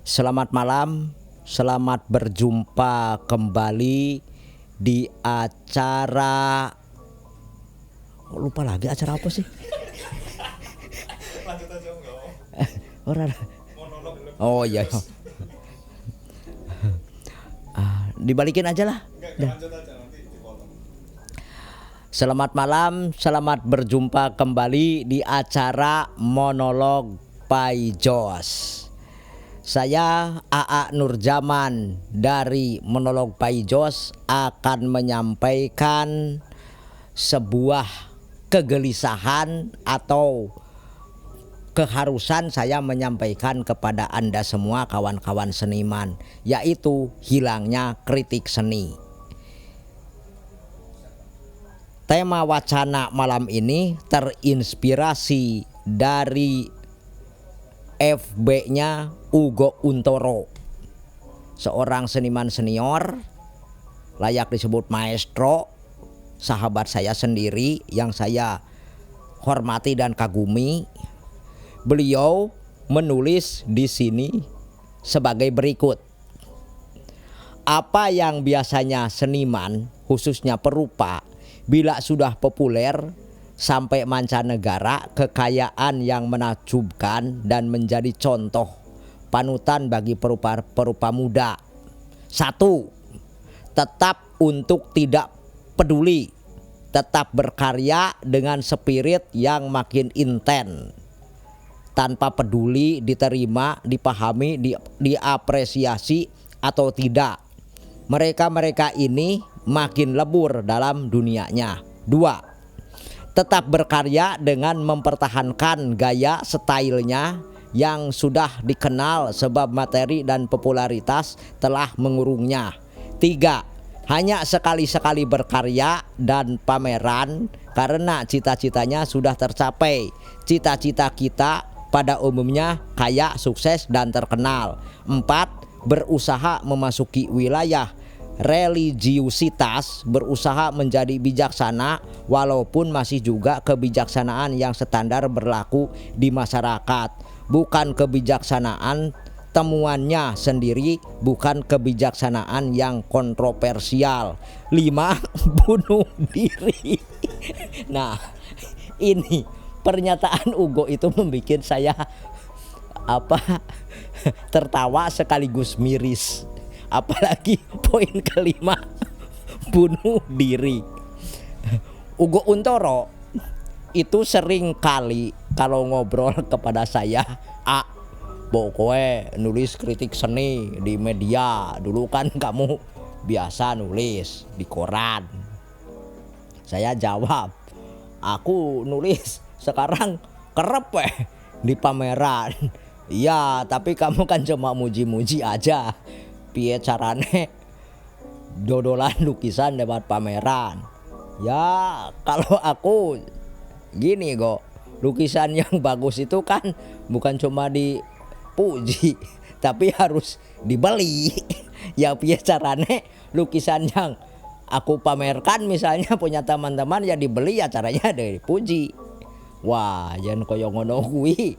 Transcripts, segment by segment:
Selamat malam, selamat berjumpa kembali di acara. Lupa lagi acara apa sih? Lanjut aja enggak? Orang. Monolog. Oh iya. Dibalikin aja lah. Enggak, lanjut aja nanti dipotong. Selamat malam, selamat berjumpa kembali di acara Monolog Pai Jos. Saya AA Nurjaman dari Monolog Pai Jos akan menyampaikan sebuah kegelisahan atau keharusan saya menyampaikan kepada Anda semua kawan-kawan seniman, yaitu hilangnya kritik seni. Tema wacana malam ini terinspirasi dari FB-nya Ugo Untoro, seorang seniman senior, layak disebut maestro, sahabat saya sendiri yang saya hormati dan kagumi. Beliau menulis di sini sebagai berikut. Apa yang biasanya seniman, khususnya perupa, bila sudah populer sampai mancanegara, kekayaan yang menakjubkan dan menjadi contoh panutan bagi perupa muda. 1. Tetap untuk tidak peduli, tetap berkarya dengan spirit yang makin intens, tanpa peduli diterima, dipahami, diapresiasi atau tidak. Mereka ini makin lebur dalam dunianya. 2. Tetap berkarya dengan mempertahankan gaya stylenya yang sudah dikenal sebab materi dan popularitas telah mengurungnya. 3. Hanya sekali-sekali berkarya dan pameran karena cita-citanya sudah tercapai. Cita-cita kita pada umumnya kaya, sukses, dan terkenal. 4. Berusaha memasuki wilayah religiusitas, berusaha menjadi bijaksana walaupun masih juga kebijaksanaan yang standar berlaku di masyarakat. Bukan kebijaksanaan temuannya sendiri, bukan kebijaksanaan yang kontroversial. 5. Bunuh diri. Nah, ini pernyataan Ugo itu membuat saya tertawa sekaligus miris. Apalagi poin kelima, bunuh diri. Ugo Untoro itu sering kali kalau ngobrol kepada saya, pokoknya nulis kritik seni di media. Dulu kan kamu biasa nulis di koran. Saya jawab, aku nulis sekarang kerep di pameran. Iya, tapi kamu kan cuma muji-muji aja. Piye carane dodolan lukisan lewat pameran? Ya kalau aku gini kok, lukisan yang bagus itu kan bukan cuma dipuji tapi harus dibeli. Ya piye carane lukisan yang aku pamerkan misalnya punya teman-teman ya dibeli, ya caranya dipuji. Wah, jangan koyo ngono kuwi.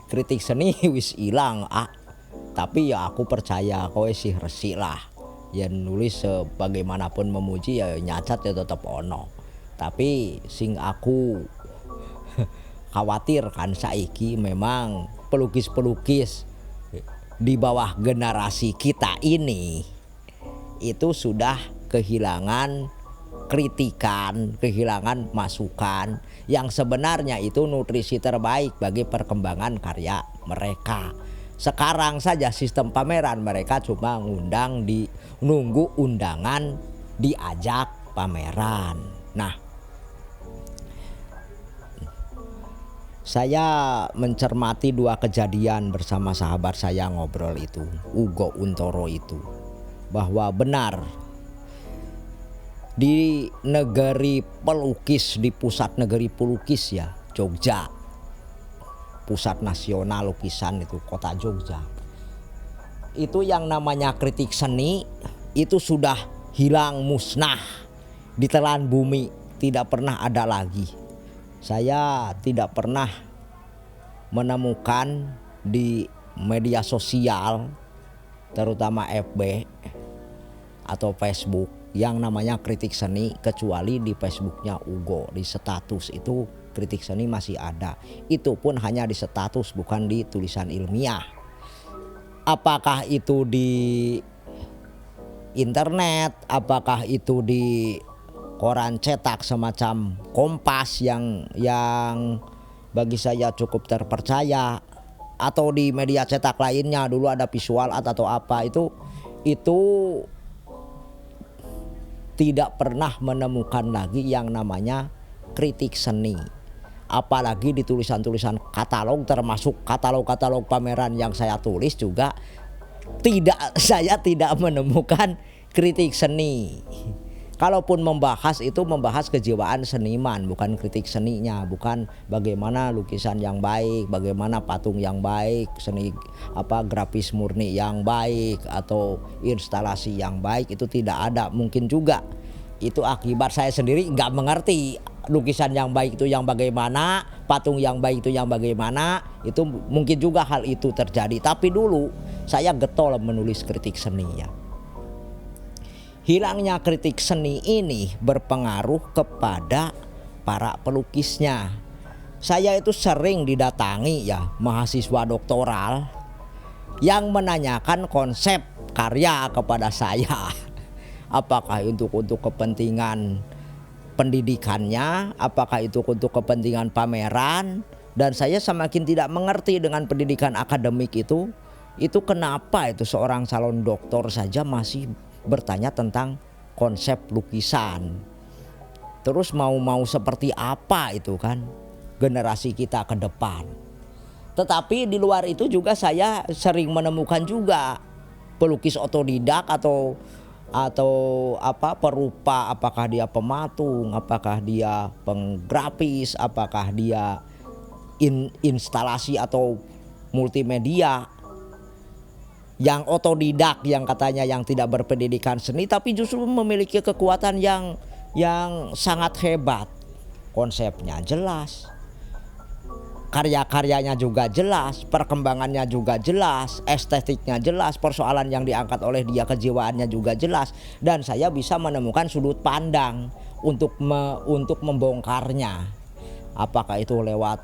Kritik seni wis ilang. Tapi ya aku percaya kowe sih resik lah. Ya nulis sebagaimanapun memuji ya nyacat ya tetap ono. Tapi sing aku khawatir kan saiki memang pelukis-pelukis di bawah generasi kita ini itu sudah kehilangan kritikan, kehilangan masukan yang sebenarnya itu nutrisi terbaik bagi perkembangan karya mereka. Sekarang saja sistem pameran mereka cuma nunggu undangan diajak pameran. Nah, saya mencermati dua kejadian bersama sahabat saya ngobrol itu, Ugo Untoro itu, bahwa benar di negeri pelukis, di pusat negeri pelukis ya, Jogja, pusat nasional lukisan itu kota Jogja, itu yang namanya kritik seni itu sudah hilang musnah, ditelan bumi, tidak pernah ada lagi. Saya tidak pernah menemukan di media sosial terutama FB atau Facebook yang namanya kritik seni, kecuali di Facebooknya Ugo, di status itu kritik seni masih ada. Itu pun hanya di status, bukan di tulisan ilmiah. Apakah itu di internet, apakah itu di koran cetak semacam Kompas yang bagi saya cukup terpercaya, atau di media cetak lainnya dulu ada Visual Art atau apa, itu tidak pernah menemukan lagi yang namanya kritik seni. Apalagi di tulisan-tulisan katalog, termasuk katalog-katalog pameran yang saya tulis juga saya tidak menemukan kritik seni. Kalaupun membahas itu membahas kejiwaan seniman, bukan kritik seninya, bukan bagaimana lukisan yang baik, bagaimana patung yang baik, seni grafis murni yang baik atau instalasi yang baik, itu tidak ada. Mungkin juga itu akibat saya sendiri nggak mengerti lukisan yang baik itu yang bagaimana, patung yang baik itu yang bagaimana. Itu mungkin juga hal itu terjadi. Tapi dulu saya getol menulis kritik seni ya. Hilangnya kritik seni ini berpengaruh kepada para pelukisnya. Saya itu sering didatangi ya mahasiswa doktoral yang menanyakan konsep karya kepada saya. Apakah untuk kepentingan pendidikannya, apakah itu untuk kepentingan pameran, dan saya semakin tidak mengerti dengan pendidikan akademik itu kenapa itu seorang calon doktor saja masih bertanya tentang konsep lukisan. Terus mau seperti apa itu kan generasi kita ke depan. Tetapi di luar itu juga saya sering menemukan juga pelukis otodidak atau perupa, apakah dia pematung, apakah dia penggrafis, apakah dia instalasi atau multimedia, yang otodidak, yang katanya yang tidak berpendidikan seni, tapi justru memiliki kekuatan yang sangat hebat. Konsepnya jelas, karya-karyanya juga jelas, perkembangannya juga jelas, estetiknya jelas, persoalan yang diangkat oleh dia, kejiwaannya juga jelas, dan saya bisa menemukan sudut pandang untuk membongkarnya. Apakah itu lewat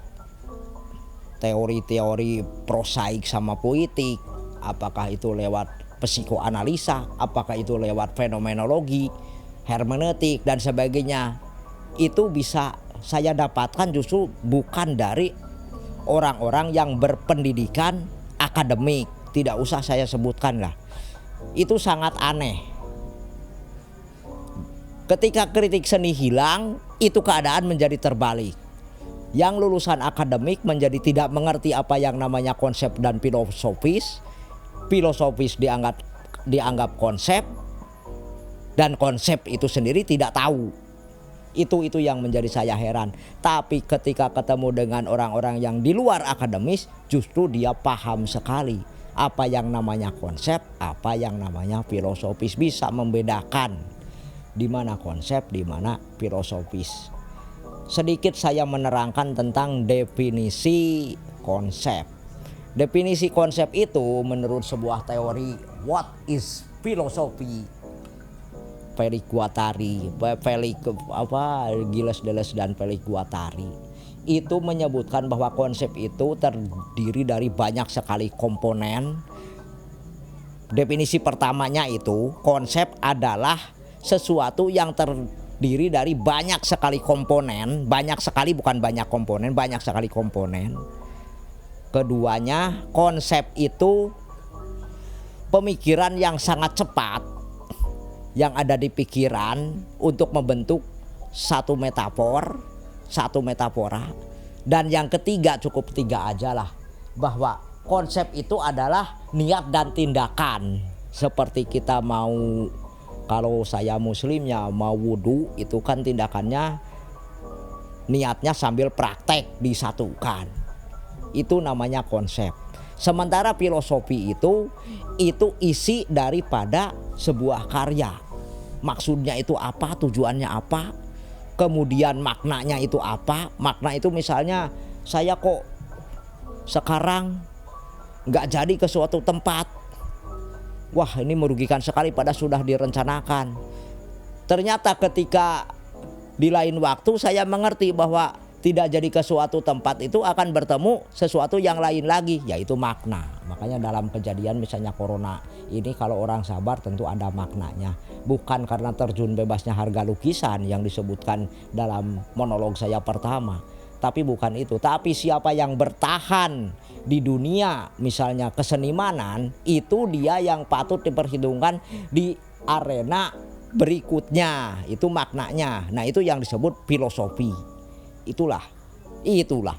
teori-teori prosaik sama poetik, apakah itu lewat psikoanalisa, apakah itu lewat fenomenologi, hermeneutik dan sebagainya. Itu bisa saya dapatkan justru bukan dari orang-orang yang berpendidikan akademik. Tidak usah saya sebutkan lah. Itu sangat aneh. Ketika kritik seni hilang, itu keadaan menjadi terbalik. Yang lulusan akademik menjadi tidak mengerti apa yang namanya konsep dan filosofis. Filosofis dianggap konsep, dan konsep itu sendiri tidak tahu. Itu yang menjadi saya heran. Tapi ketika ketemu dengan orang-orang yang di luar akademis, justru dia paham sekali apa yang namanya konsep, apa yang namanya filosofis, bisa membedakan di mana konsep, di mana filosofis. Sedikit saya menerangkan tentang definisi konsep. Definisi konsep itu menurut sebuah teori what is philosophy, Felix Guattari, Gilles Deleuze dan Felix Guattari, itu menyebutkan bahwa konsep itu terdiri dari banyak sekali komponen. Definisi pertamanya itu konsep adalah sesuatu yang terdiri dari banyak sekali komponen, banyak sekali bukan banyak komponen, banyak sekali komponen. Keduanya, konsep itu pemikiran yang sangat cepat yang ada di pikiran untuk membentuk satu metafora. Dan yang ketiga, cukup tiga aja lah, bahwa konsep itu adalah niat dan tindakan. Seperti kita mau, kalau saya muslimnya mau wudhu, itu kan tindakannya niatnya sambil praktek disatukan. Itu namanya konsep. Sementara filosofi itu isi daripada sebuah karya. Maksudnya itu apa, tujuannya apa, kemudian maknanya itu apa. Makna itu misalnya saya kok sekarang nggak jadi ke suatu tempat. Wah, ini merugikan sekali pada sudah direncanakan. Ternyata ketika di lain waktu saya mengerti bahwa tidak jadi ke suatu tempat itu akan bertemu sesuatu yang lain lagi, yaitu makna. Makanya dalam kejadian misalnya corona ini, kalau orang sabar tentu ada maknanya. Bukan karena terjun bebasnya harga lukisan yang disebutkan dalam monolog saya pertama. Tapi bukan itu. Tapi siapa yang bertahan di dunia misalnya kesenimanan, itu dia yang patut diperhitungkan di arena berikutnya. Itu maknanya. Nah, itu yang disebut filosofi. Itulah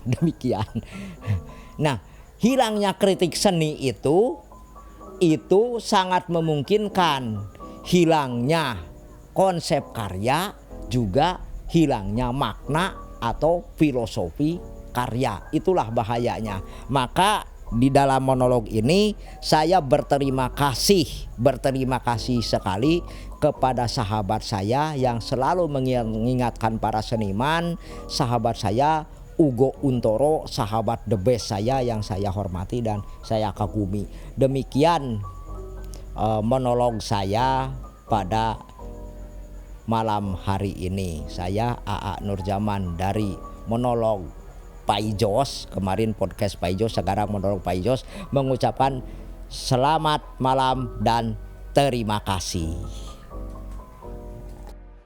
demikian. Nah, hilangnya kritik seni itu sangat memungkinkan hilangnya konsep karya, juga hilangnya makna atau filosofi karya. Itulah bahayanya. Maka di dalam monolog ini saya berterima kasih sekali kepada sahabat saya yang selalu mengingatkan para seniman. Sahabat saya Ugo Untoro, sahabat the best saya yang saya hormati dan saya kagumi. Demikian monolog saya pada malam hari ini. Saya AA Nurjaman dari monolog Paijos, kemarin podcast Paijos, sekarang monolog Paijos, mengucapkan selamat malam dan terima kasih.